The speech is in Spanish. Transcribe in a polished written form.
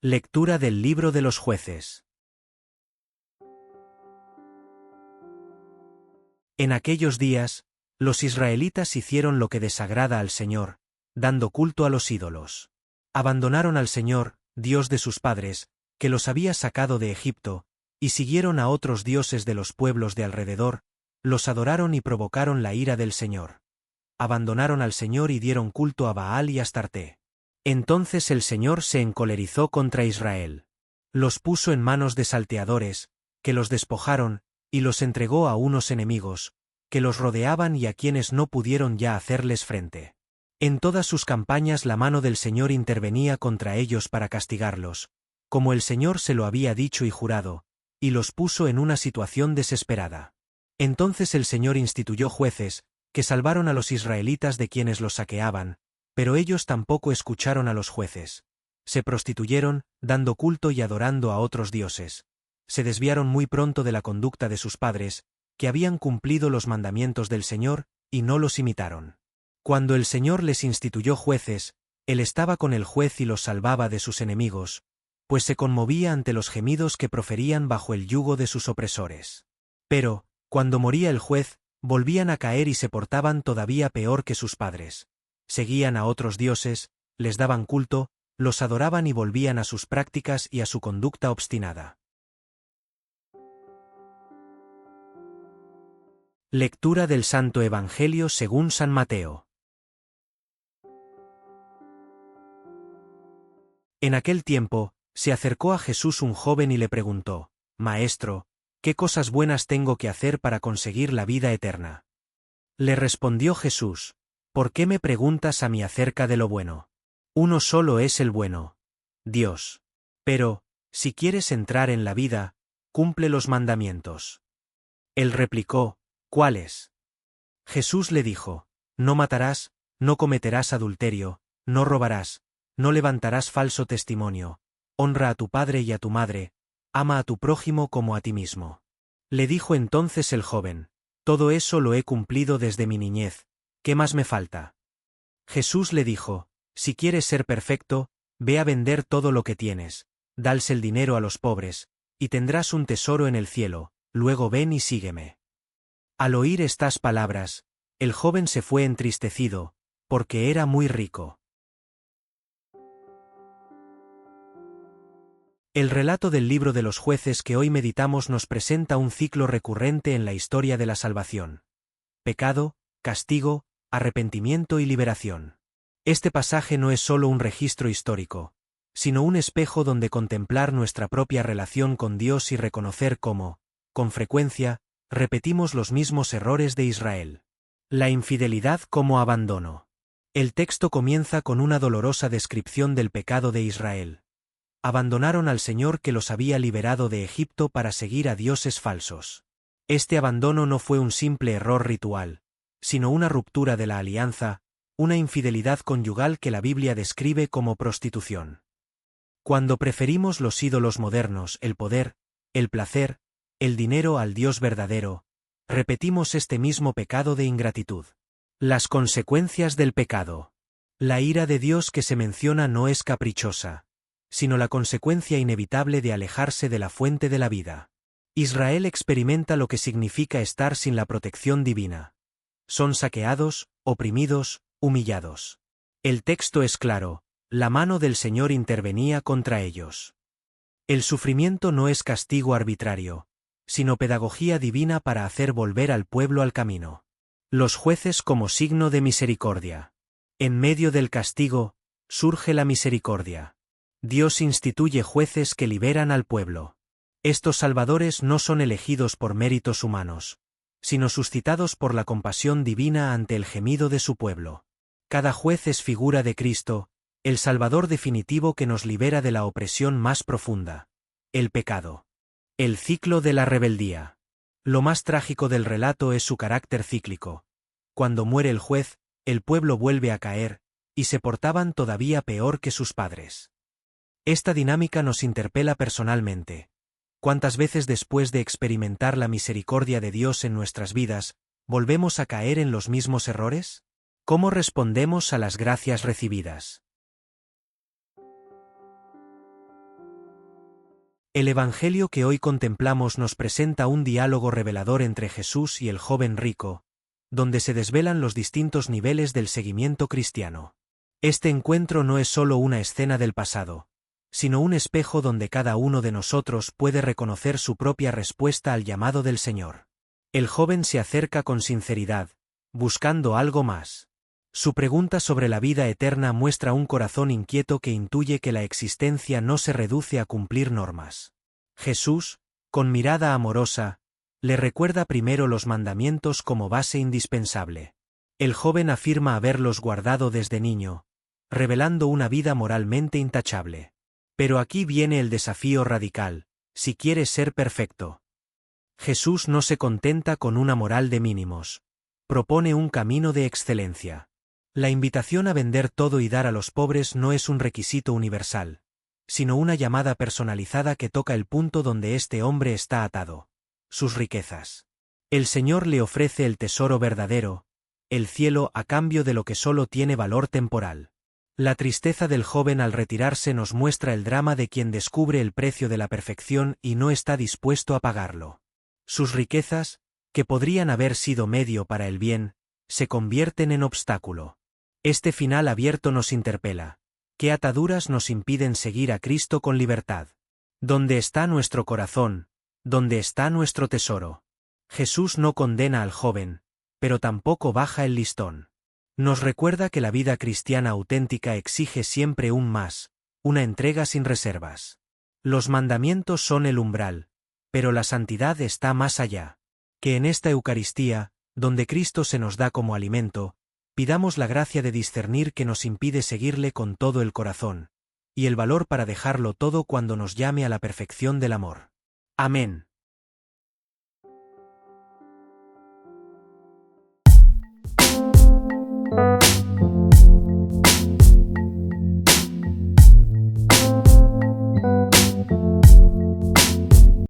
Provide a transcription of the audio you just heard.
Lectura del libro de los Jueces. En aquellos días, los israelitas hicieron lo que desagrada al Señor, dando culto a los ídolos. Abandonaron al Señor, Dios de sus padres, que los había sacado de Egipto, y siguieron a otros dioses de los pueblos de alrededor, los adoraron y provocaron la ira del Señor. Abandonaron al Señor y dieron culto a Baal y Astarte. Entonces el Señor se encolerizó contra Israel. Los puso en manos de salteadores, que los despojaron, y los entregó a unos enemigos, que los rodeaban y a quienes no pudieron ya hacerles frente. En todas sus campañas la mano del Señor intervenía contra ellos para castigarlos, como el Señor se lo había dicho y jurado, y los puso en una situación desesperada. Entonces el Señor instituyó jueces, que salvaron a los israelitas de quienes los saqueaban, pero ellos tampoco escucharon a los jueces. Se prostituyeron, dando culto y adorando a otros dioses. Se desviaron muy pronto de la conducta de sus padres, que habían cumplido los mandamientos del Señor, y no los imitaron. Cuando el Señor les instituyó jueces, Él estaba con el juez y los salvaba de sus enemigos, pues se conmovía ante los gemidos que proferían bajo el yugo de sus opresores. Pero, cuando moría el juez, volvían a caer y se portaban todavía peor que sus padres. Seguían a otros dioses, les daban culto, los adoraban y volvían a sus prácticas y a su conducta obstinada. Lectura del Santo Evangelio según San Mateo. En aquel tiempo, se acercó a Jesús un joven y le preguntó: «Maestro, ¿qué cosas buenas tengo que hacer para conseguir la vida eterna?» Le respondió Jesús: «¿Por qué me preguntas a mí acerca de lo bueno? Uno solo es el bueno, Dios. Pero, si quieres entrar en la vida, cumple los mandamientos». Él replicó: «¿Cuáles?» Jesús le dijo: «No matarás, no cometerás adulterio, no robarás, no levantarás falso testimonio, honra a tu padre y a tu madre, ama a tu prójimo como a ti mismo». Le dijo entonces el joven: «Todo eso lo he cumplido desde mi niñez, ¿qué más me falta?» Jesús le dijo: «Si quieres ser perfecto, ve a vender todo lo que tienes, dales el dinero a los pobres, y tendrás un tesoro en el cielo, luego ven y sígueme». Al oír estas palabras, el joven se fue entristecido, porque era muy rico. El relato del libro de los jueces que hoy meditamos nos presenta un ciclo recurrente en la historia de la salvación: pecado, castigo, arrepentimiento y liberación. Este pasaje no es solo un registro histórico, sino un espejo donde contemplar nuestra propia relación con Dios y reconocer cómo, con frecuencia, repetimos los mismos errores de Israel. La infidelidad como abandono. El texto comienza con una dolorosa descripción del pecado de Israel. Abandonaron al Señor que los había liberado de Egipto para seguir a dioses falsos. Este abandono no fue un simple error ritual, sino una ruptura de la alianza, una infidelidad conyugal que la Biblia describe como prostitución. Cuando preferimos los ídolos modernos, el poder, el placer, el dinero al Dios verdadero, repetimos este mismo pecado de ingratitud. Las consecuencias del pecado. La ira de Dios que se menciona no es caprichosa, sino la consecuencia inevitable de alejarse de la fuente de la vida. Israel experimenta lo que significa estar sin la protección divina. Son saqueados, oprimidos, humillados. El texto es claro: la mano del Señor intervenía contra ellos. El sufrimiento no es castigo arbitrario, sino pedagogía divina para hacer volver al pueblo al camino. Los jueces como signo de misericordia. En medio del castigo, surge la misericordia. Dios instituye jueces que liberan al pueblo. Estos salvadores no son elegidos por méritos humanos, sino suscitados por la compasión divina ante el gemido de su pueblo. Cada juez es figura de Cristo, el Salvador definitivo que nos libera de la opresión más profunda: el pecado. El ciclo de la rebeldía. Lo más trágico del relato es su carácter cíclico. Cuando muere el juez, el pueblo vuelve a caer, y se portaban todavía peor que sus padres. Esta dinámica nos interpela personalmente. ¿Cuántas veces después de experimentar la misericordia de Dios en nuestras vidas, volvemos a caer en los mismos errores? ¿Cómo respondemos a las gracias recibidas? El Evangelio que hoy contemplamos nos presenta un diálogo revelador entre Jesús y el joven rico, donde se desvelan los distintos niveles del seguimiento cristiano. Este encuentro no es solo una escena del pasado, sino un espejo donde cada uno de nosotros puede reconocer su propia respuesta al llamado del Señor. El joven se acerca con sinceridad, buscando algo más. Su pregunta sobre la vida eterna muestra un corazón inquieto que intuye que la existencia no se reduce a cumplir normas. Jesús, con mirada amorosa, le recuerda primero los mandamientos como base indispensable. El joven afirma haberlos guardado desde niño, revelando una vida moralmente intachable. Pero aquí viene el desafío radical: si quieres ser perfecto. Jesús no se contenta con una moral de mínimos. Propone un camino de excelencia. La invitación a vender todo y dar a los pobres no es un requisito universal, sino una llamada personalizada que toca el punto donde este hombre está atado: sus riquezas. El Señor le ofrece el tesoro verdadero, el cielo, a cambio de lo que solo tiene valor temporal. La tristeza del joven al retirarse nos muestra el drama de quien descubre el precio de la perfección y no está dispuesto a pagarlo. Sus riquezas, que podrían haber sido medio para el bien, se convierten en obstáculo. Este final abierto nos interpela: ¿qué ataduras nos impiden seguir a Cristo con libertad? ¿Dónde está nuestro corazón? ¿Dónde está nuestro tesoro? Jesús no condena al joven, pero tampoco baja el listón. Nos recuerda que la vida cristiana auténtica exige siempre un más, una entrega sin reservas. Los mandamientos son el umbral, pero la santidad está más allá. Que en esta Eucaristía, donde Cristo se nos da como alimento, pidamos la gracia de discernir que nos impide seguirle con todo el corazón, y el valor para dejarlo todo cuando nos llame a la perfección del amor. Amén.